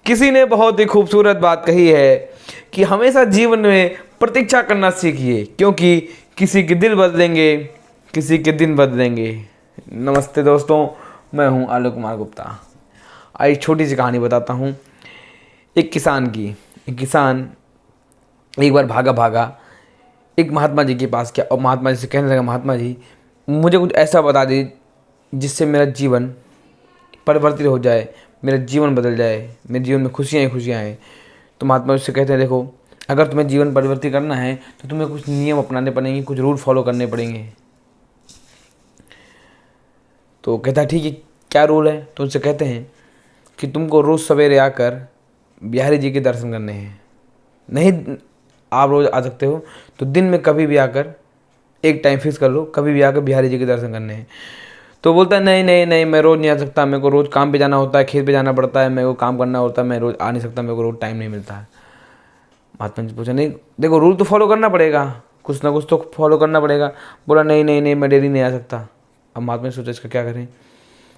किसी ने बहुत ही खूबसूरत बात कही है कि हमेशा जीवन में प्रतीक्षा करना सीखिए, क्योंकि किसी के दिल बदलेंगे, किसी के दिन बदलेंगे। नमस्ते दोस्तों, मैं हूं आलोक कुमार गुप्ता। आइए छोटी सी कहानी बताता हूं एक किसान की। एक किसान एक बार भागा भागा एक महात्मा जी के पास गया और महात्मा जी से कहने लगा, महात्मा जी मुझे कुछ ऐसा बता दीजिए जिससे मेरा जीवन परिवर्तित हो जाए, मेरा जीवन बदल जाए, मेरे जीवन में खुशियाँ ही खुशियाँ आए। तो महात्मा उससे कहते हैं, देखो अगर तुम्हें जीवन परिवर्तित करना है तो तुम्हें कुछ नियम अपनाने पड़ेंगे, कुछ रूल फॉलो करने पड़ेंगे। तो कहता है ठीक है, क्या रूल है? तो उनसे कहते हैं कि तुमको रोज़ सवेरे आकर बिहारी जी के दर्शन करने हैं। नहीं आप रोज़ आ सकते हो तो दिन में कभी भी आकर एक टाइम फिक्स कर लो, कभी भी आकर बिहारी जी के दर्शन करने हैं। तो बोलता है नहीं नहीं नहीं, मैं रोज़ नहीं आ सकता, मेरे को रोज़ काम पे जाना होता है, खेत पे जाना पड़ता है, मेरे को काम करना होता है, मैं रोज़ आ नहीं सकता, मेरे को रोज़ टाइम नहीं मिलता है। महात्मा जी पूछा, नहीं देखो रूल तो फॉलो करना पड़ेगा, कुछ ना कुछ तो फॉलो करना पड़ेगा। बोला नहीं नहीं नहीं, मैं डेली नहीं आ सकता। अब महात्मा जी सोचा इसका क्या करें।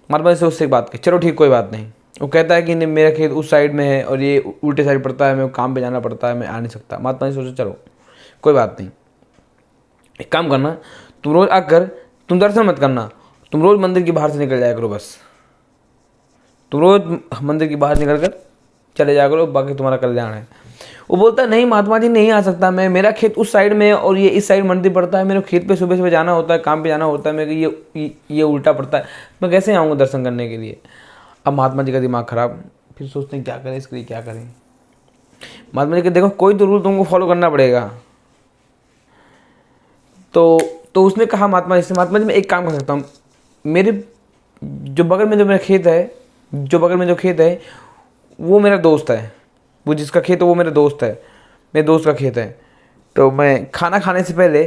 महात्मा जी से उससे एक बात कही, चलो ठीक कोई बात नहीं। वो कहता है कि नहीं मेरा खेत उस साइड में है और ये उल्टे साइड पड़ता है, मेरे को काम पे जाना पड़ता है, मैं आ नहीं सकता। महात्मा जी सोचा चलो कोई बात नहीं, एक काम करना, तुम रोज़ आकर तुम दर्शन मत करना, तुम रोज़ मंदिर के बाहर से निकल जाया करो, बस तुम रोज़ मंदिर के बाहर निकल कर चले जाया करो, बाकी तुम्हारा कल्याण है। वो बोलता है नहीं महात्मा जी नहीं आ सकता मैं, मेरा खेत उस साइड में है और ये इस साइड मंदिर पड़ता है, मेरे खेत पे सुबह सुबह जाना होता है, काम पे जाना होता है, मेरे ये उल्टा पड़ता है, मैं कैसे आऊँगा दर्शन करने के लिए। अब महात्मा जी का दिमाग खराब, फिर सोचते हैं क्या करें, इसके लिए क्या करें। महात्मा जी कहते देखो कोई तो रूल तुमको फॉलो करना पड़ेगा। तो उसने कहा महात्मा जी से, महात्मा जी मैं एक काम कर सकता हूँ, मेरे जो बगल में जो मेरा खेत है, जो बगल में जो खेत है वो मेरा दोस्त है, वो जिसका खेत है वो मेरा दोस्त है, मेरे दोस्त का खेत है। तो मैं खाना खाने से पहले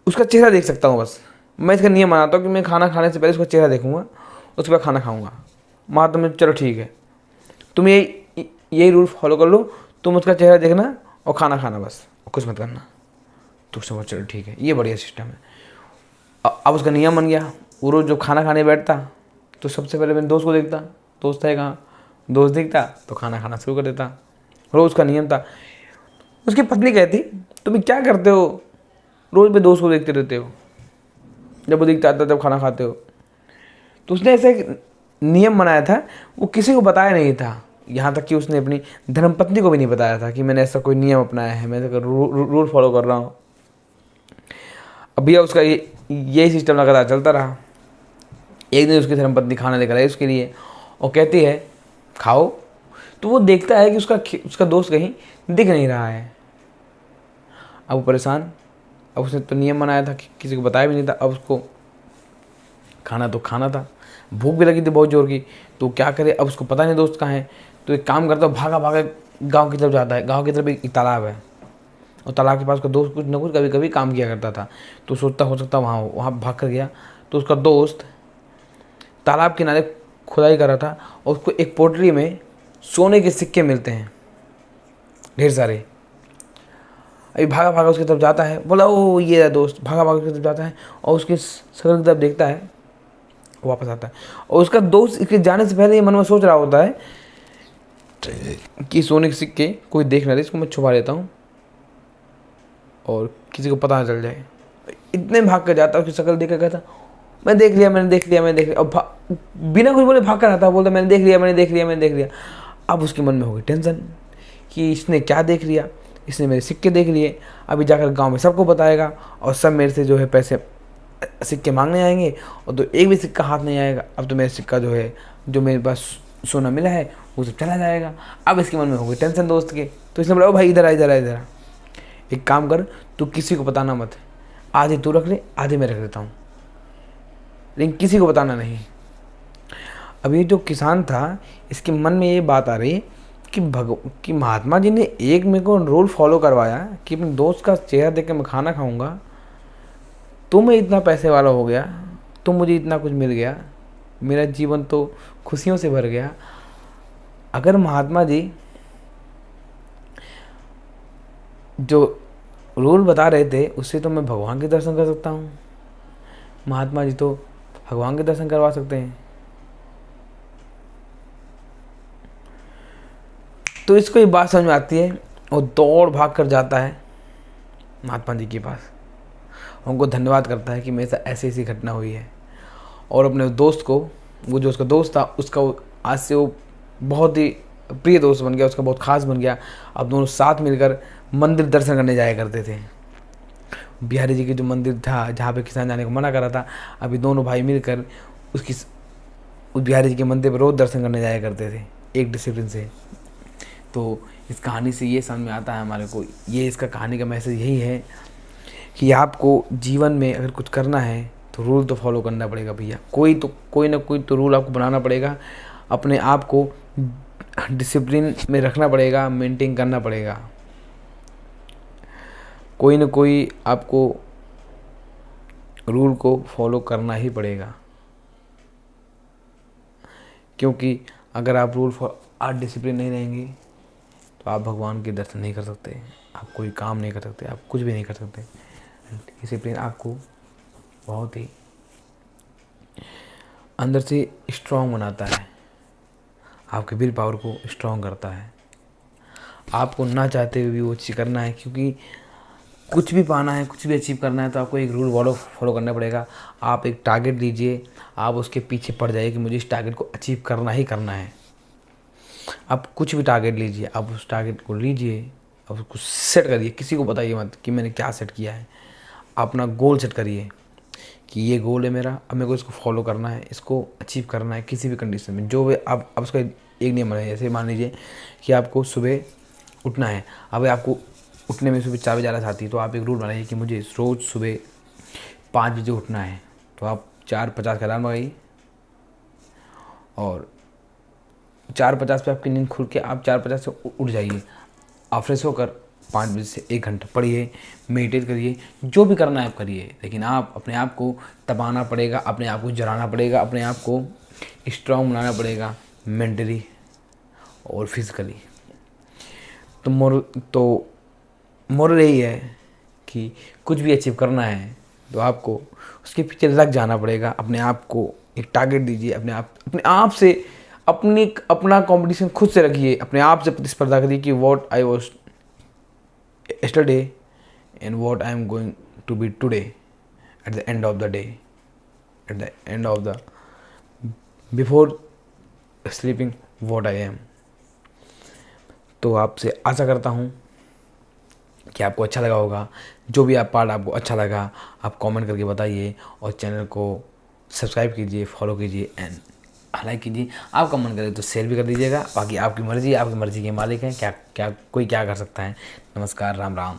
उसका चेहरा देख सकता हूँ, बस मैं इसका नियम बनाता हूँ कि मैं खाना खाने से पहले उसका चेहरा देखूंगा, उसके बाद खाना खाऊंगा। महात्मा जी चलो ठीक है, तुम यही रूल फॉलो कर लो, तुम उसका चेहरा देखना और खाना खाना, बस कुछ मत करना। तो समझ चलो ठीक है, ये बढ़िया सिस्टम है। अब उसका नियम बन गया, वो रोज़ जब खाना खाने बैठता तो सबसे पहले मेरे दोस्त को देखता, दोस्त है कहाँ, दोस्त दिखता तो खाना खाना शुरू कर देता। रोज़ उसका नियम था। उसकी पत्नी कहती तुम क्या करते हो, रोज़ में दोस्त को देखते रहते हो, जब वो दिखता था तब खाना खाते हो। तो उसने ऐसा एक नियम बनाया था, वो किसी को बताया नहीं था, यहाँ तक कि उसने अपनी धर्मपत्नी को भी नहीं बताया था कि मैंने ऐसा कोई नियम अपनाया है, मैं रूल फॉलो कर रहा हूँ। अब भैया उसका यही सिस्टम लगातार चलता रहा। एक दिन उसकी धर्मपत्नी खाना लेकर आई उसके लिए और कहती है खाओ। तो वो देखता है कि उसका दोस्त कहीं दिख नहीं रहा है। अब वो परेशान, अब उसने तो नियम बनाया था कि किसी को बताया भी नहीं था, अब उसको खाना तो खाना था, भूख भी लगी थी बहुत जोर की, तो क्या करे, अब उसको पता नहीं दोस्त कहाँ है। तो एक काम करता है, भागा भागा गाँव की तरफ जाता है। गाँव की तरफ एक तालाब है और तालाब के पास उसका दोस्त कुछ न कुछ कभी कभी काम किया करता था। तो सोचता हो सकता वहाँ भाग कर गया। तो उसका दोस्त तालाब किनारे खुदाई कर रहा था और उसको एक पोटली में सोने के सिक्के मिलते हैं ढेर सारे। अभी भागा भागा उसकी तरफ जाता है, बोला ओ ये है दोस्त, भागा भागा उसकी तरफ जाता है और उसकी शक्ल की तरफ देखता है, वापस आता है। और उसका दोस्त इसके जाने से पहले ये मन में सोच रहा होता है कि सोने के सिक्के कोई देख ना दे, इसको मैं छुपा लेता हूँ और किसी को पता ना चल जाए। इतने भाग कर जाता है, उसकी शक्ल देख कर कहता मैं देख लिया मैंने देख लिया मैंने देख लिया। अब बिना कुछ बोले भाग कर आता, बोलता मैंने देख लिया मैंने देख लिया मैंने देख लिया। अब उसके मन में हो गई टेंशन कि इसने क्या देख लिया, इसने मेरे सिक्के देख लिए, अभी जाकर गांव में सबको बताएगा और सब मेरे से जो है पैसे सिक्के मांगने आएंगे और तो एक भी सिक्का हाथ नहीं आएगा। अब तो मेरा सिक्का जो है, जो मेरे पास सोना मिला है वो सब चला जाएगा। अब इसके मन में हो गई टेंशन दोस्त के। तो इसने बोला ओ भाई इधर आ इधर आ इधर आ, एक काम कर तू किसी को बताना मत, आधे तू रख ले आधे मैं रख देता हूँ, लेकिन किसी को बताना नहीं। अब ये जो किसान था इसके मन में ये बात आ रही कि महात्मा जी ने एक मेरे को रूल फॉलो करवाया कि अपने दोस्त का चेहरा देख के मैं खाना खाऊंगा, तो मैं इतना पैसे वाला हो गया, तो मुझे इतना कुछ मिल गया, मेरा जीवन तो खुशियों से भर गया। अगर महात्मा जी जो रूल बता रहे थे उससे तो मैं भगवान के दर्शन कर सकता हूँ, महात्मा जी तो भगवान के दर्शन करवा सकते हैं। तो इसको ये बात समझ में आती है और दौड़ भाग कर जाता है महात्मा जी के पास, उनको धन्यवाद करता है कि मेरे साथ ऐसी ऐसी घटना हुई है। और अपने दोस्त को, वो जो उसका दोस्त था, उसका आज से वो बहुत ही प्रिय दोस्त बन गया, उसका बहुत खास बन गया। अब दोनों साथ मिलकर मंदिर दर्शन करने जाया करते थे। बिहारी जी के जो मंदिर था जहाँ पे किसान जाने को मना करा था, अभी दोनों भाई मिलकर उस बिहारी जी के मंदिर पर रोज़ दर्शन करने जाया करते थे, एक डिसिप्लिन से। तो इस कहानी से ये समझ में आता है हमारे को, ये इसका कहानी का मैसेज यही है कि आपको जीवन में अगर कुछ करना है तो रूल तो फॉलो करना पड़ेगा भैया। कोई ना कोई तो रूल आपको बनाना पड़ेगा, अपने आप को डिसिप्लिन में रखना पड़ेगा, मेंटेन करना पड़ेगा। कोई ना कोई आपको रूल को फॉलो करना ही पड़ेगा, क्योंकि अगर आप आप डिसिप्लिन नहीं रहेंगे तो आप भगवान के दर्शन नहीं कर सकते, आप कोई काम नहीं कर सकते, आप कुछ भी नहीं कर सकते। डिसिप्लिन आपको बहुत ही अंदर से स्ट्रांग बनाता है, आपके विल पावर को स्ट्रांग करता है। आपको ना चाहते हुए भी वो चीज़ करना है, क्योंकि कुछ भी पाना है, कुछ भी अचीव करना है तो आपको एक रूल फॉलो करना पड़ेगा। आप एक टारगेट दीजिए, आप उसके पीछे पड़ जाइए कि मुझे इस टारगेट को अचीव करना ही करना है। आप कुछ भी टारगेट लीजिए, आप उस टारगेट को लीजिए, आप उसको सेट करिए। किसी को बताइए मत कि मैंने क्या सेट किया है। अपना गोल सेट करिए कि ये गोल है मेरा, अब मेरे को इसको फॉलो करना है, इसको अचीव करना है किसी भी कंडीशन में। जो भी आप उसका एक नियम है, जैसे मान लीजिए कि आपको सुबह उठना है। अब आपको उठने में सुबह 4 बजे आलस आती है, तो आप एक रूल बनाइए कि मुझे रोज़ सुबह 5 बजे उठना है। तो आप 4:50 का अलार्म लगाइए और 4:50 पे आपकी नींद खुल के आप 4:50 से उठ जाइए। आप फ्रेश होकर 5 बजे से 1 घंटा पढ़िए, मेडिटेट करिए, जो भी करना है आप करिए। लेकिन आप अपने आप को तपाना पड़ेगा, अपने आप को जलाना पड़ेगा, अपने आप को स्ट्रॉन्ग बनाना पड़ेगा, मेंटली और फिजिकली। तो मोरल यही है कि कुछ भी अचीव करना है तो आपको उसके पीछे लग जाना पड़ेगा। अपने आप को एक टारगेट दीजिए, अपने आप से अपना कंपटीशन खुद से रखिए, अपने आप से प्रतिस्पर्धा करिए कि what I was yesterday and what I am going to be today at the end of the day, at the end of the before sleeping what I am। तो आपसे आशा करता हूँ कि आपको अच्छा लगा होगा। जो भी आप पार्ट आपको अच्छा लगा आप कमेंट करके बताइए, और चैनल को सब्सक्राइब कीजिए, फॉलो कीजिए एंड लाइक कीजिए। आपका मन करे तो शेयर भी कर दीजिएगा। बाकी आपकी मर्ज़ी के मालिक हैं, क्या कोई क्या कर सकता है। नमस्कार, राम राम।